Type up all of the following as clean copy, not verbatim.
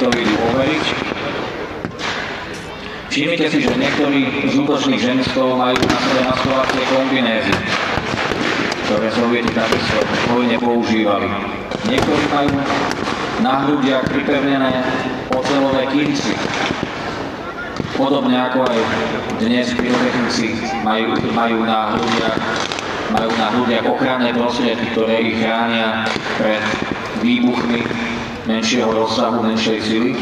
niektorí idú overiť. Všimnite si, že niektorí z útočných ženskov majú na sebe maskovacie kombinézy, ktoré Sovieti takisto vojne používali. Niektorí majú na hrudiach pripevnené oceľové kinci. Podobne ako aj dnes pyrotechnici majú na hrudiach ochranné prostriedky, ktoré ich chránia pred výbuchmi menšieho rozsahu, menšej sily.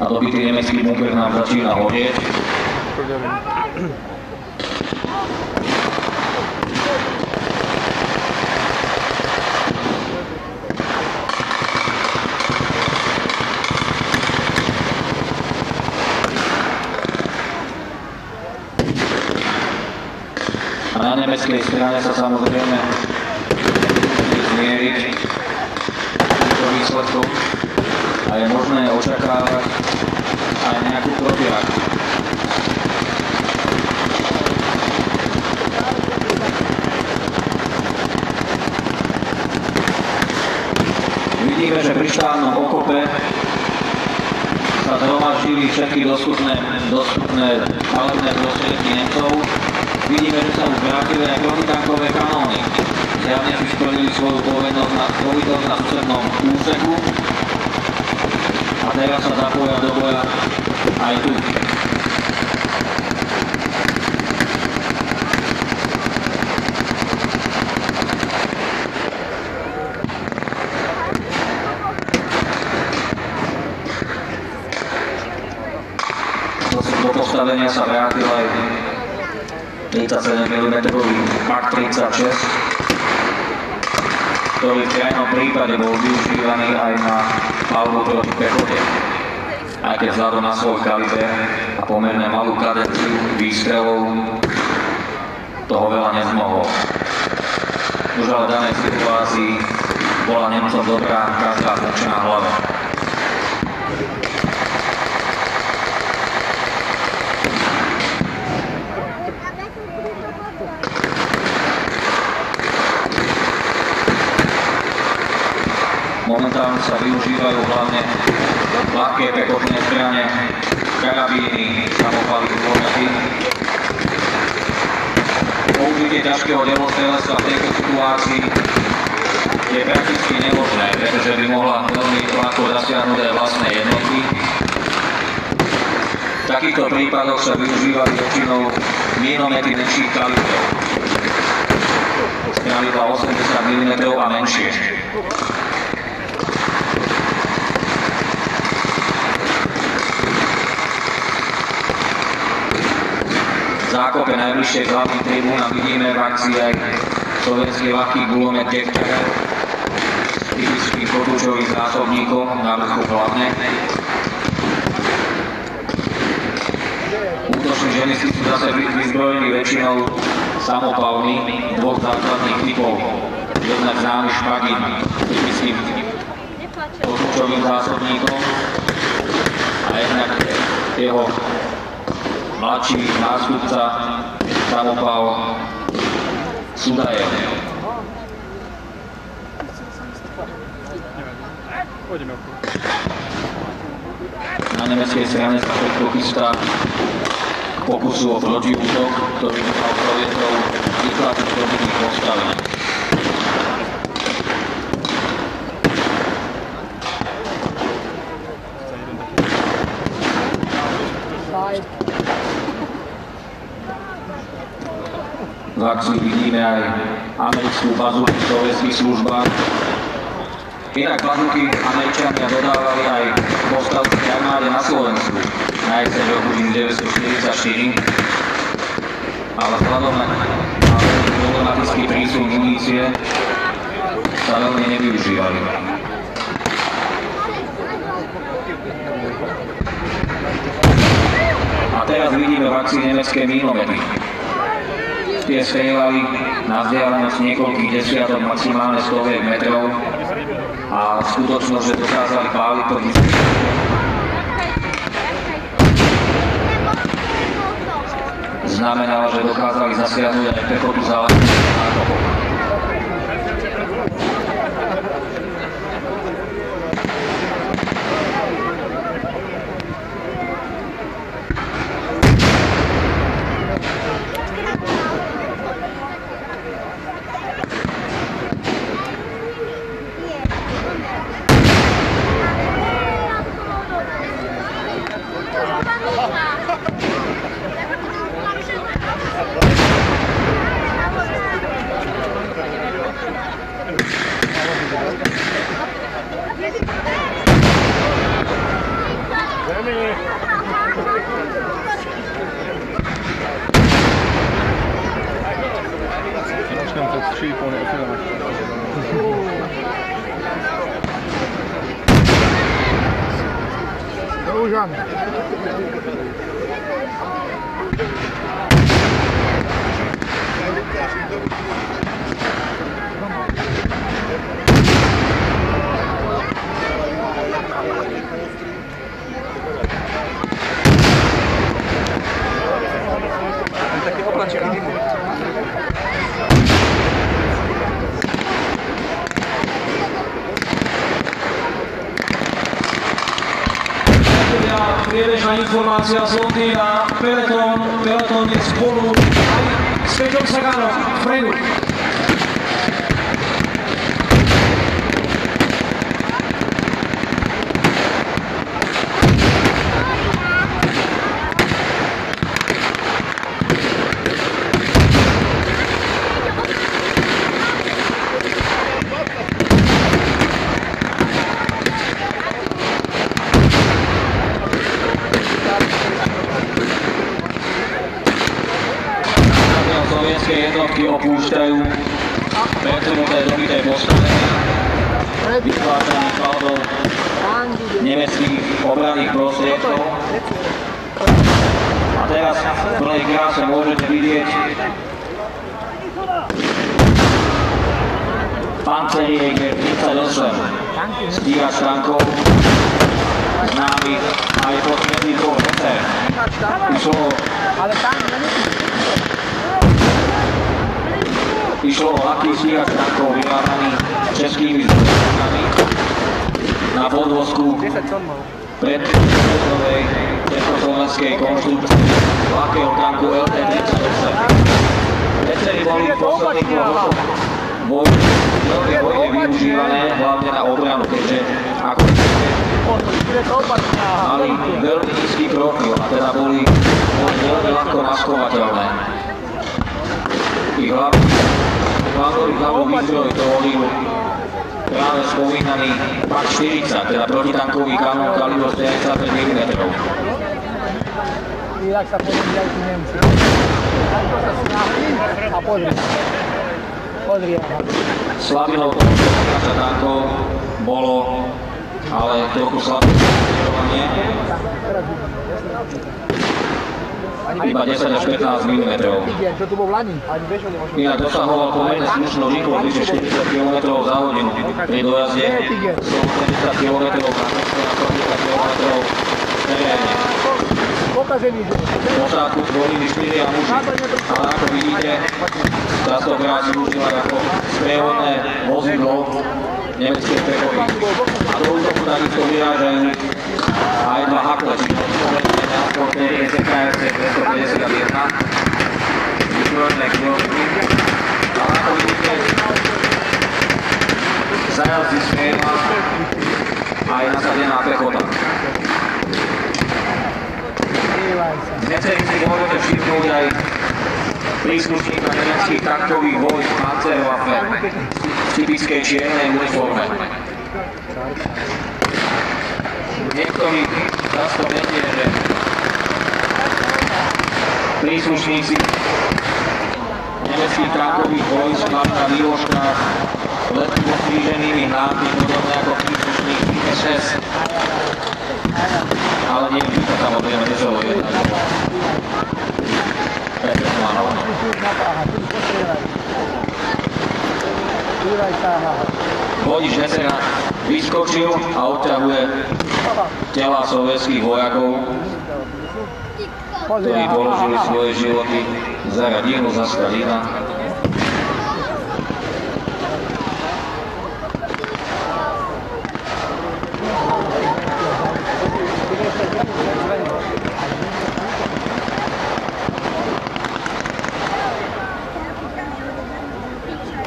A dobitý nemecký bunker nám začína horieť. A na nemeckej strane sa samozrejme musí zmieriť týmto výsledkom a je možné očakávať aj nejakú protiakciu. Vidíme, že pri štálnom okope sa zhromaždili všetky dostupné palebné prostriedky Nemcov. Vidíme, že sa už vrátili aj protitankové kanóny. Zjavne si splnili svoju povinnosť na susednom úseku a teraz sa zapoja do boja aj tu. Do postavenia sa vrátil aj 37 mm Mach 36, ktorý v krajnom prípade bol využívaný aj na palbu proti pechote. Aj keď vzhľadom na svoj kaliber a pomerne malú kadenciu výstrelov toho veľa nezmohol. Už ale v danej situácii bola Nemcom dobrá každá funkčná hlava. Momentálne sa využívajú hlavne ľahké pechotné zbrane, karabíny, samopaly, gulomety. Použitie ťažkého delostrelstva v tejto situácii je prakticky nemožné, pretože by mohla veľmi ľahko zasiahnuť aj vlastné jednotky. V takýchto prípadoch sa využívali väčšinou mínomety menších kalibrov, z kalibra 80 mm a menšie. V zákope najbližšej k hlavným tribúnam vidíme v akcii aj sovietský ľahký gulomet Devterer s typickým kotúčovým zásobníkom na vrchu hlavne. Útoční ženisti sú zase vyzbrojení väčšinou samopalmi dvoch základných typov. Jednak známy špagín s typickým kotúčovým zásobníkom a jednak jeho mladší nástupca samopal Sudajev. Na nemeckej strane sa všetko chystá k pokusu o protiútok, ktorý by mal Sovietov vytlačiť do iných postavení. V akcii vidíme aj americkú bazuku v sovietských službách. Inak bazuky Američania dodávali aj povstalskej armáde na Slovensku na jeseň roku 1944, ale vzhľadom na problematický prísun munície sa veľmi nevyužívali. A teraz vidíme v akcii nemecké mínomety. Tie strieľali na vzdialenosť niekoľkých desiatok, maximálne stoviek metrov a skutočnosť, že dokázali páliť proti znamenalo, že dokázali zasiahnuť aj pechotu záležitých zákopov. Začnem před 3,5 neofilama. Doužan. Taky oplačky dymu. Priebežná informácia z Londýna, Peloton je spolu aj s Peťom Saganom, Fredu. Jednotky opúšťajú presunuté dobité postavenia, vytváčaných palbou nemeckých obranných prostriedkov. A teraz v plnej kráse môžete vidieť Panzerjäger 38 stíhač tankov, známy aj pod prezývkou Hecer. Išlo o ľahký stíhač tankov vyvážaný českými zdrojami na podvozku predvozovej československej konštrukcie ľahkého tanku LT-38. Hecery boli v posledných rokoch veľmi hojne využívané hlavne na obranu, keďže ako mali veľmi nízky profil a teda boli veľmi ľahko maskovateľné. Ich hlavný výzbroj to boli práve spomínaný PAK 40, teda protitankový kanón kalibru 45 mm. Jak sa podriajú tí Nemci. A podri. Slabinou konštrukcia tankov bolo ale trochu slabé smerovanie. Iba 10 až 15 mm. Inak dosahoval pomerne slušnú rýchlosť vyše 40 km za hodinu. Pri dojazde 170 km na ceste a 130 km v teréne. V posádku tvorili 4 muži, ale ako vidíte, častokrát slúžila ako sprievodné vozidlo nemeckej pechoty. A do útoku takisto vyrážajú aj dva hakle, čiže odpovedné transportéry ZKRC 251, vyzbrojné kilómetry. Ale ako vidíte, za jazdy smiela aj nasadená pechota. Z Hecery si môžete všimnúť aj príslušníka nemeckých tankových vojsk Panzerwaffe v typickej čiernej uniforme. Niektorí často vedie, že príslušníci nemeckých tankových vojsk mali na výložkách letky poskríženými hnáty, podobne ako príslušníci SS. Ale nevždy sa samozrejme neselo jednať. Vodič Hecera vyskočil a odťahuje tela sovietských vojakov, ktorí položili svoje životy za radinu, za Stalina.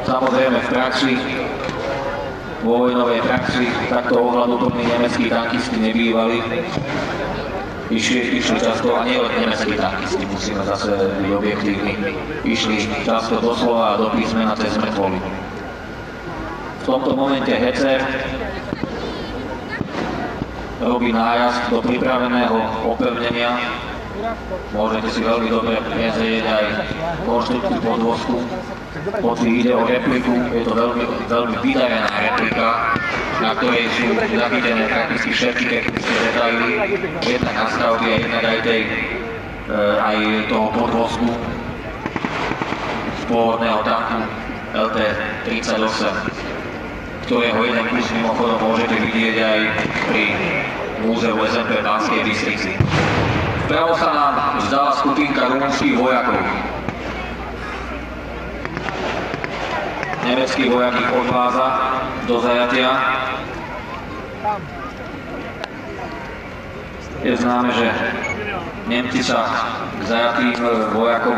Samozrejme v praxi, vo vojnovej praxi, takto ohľaduplní nemeckí tankisti nebývali. Išli často, a nie len nemeckí tankisti, musíme zase byť objektívni, išli často doslova do písmena cez mŕtvoly. V tomto momente Hecer robí nájazd do pripraveného opevnenia. Môžete si veľmi dobre prezrieť aj konštrukciu podvozku. Hoci ide o repliku, je to veľmi vydarená replika, na ktorej sú zachytené prakticky všetky technické detaily, jednak nastavby a jednak aj toho podvozku z pôvodného tanku LT-38, ktorého jeden kus mimochodom môžete vidieť aj pri múzeu SMP v Banskej Bystrici. Vpravo sa nám zdala skupinka rumunských vojakov. Nemecký vojak ich odvádza do zajatia. Je známe, že Nemci sa k zajatým vojakom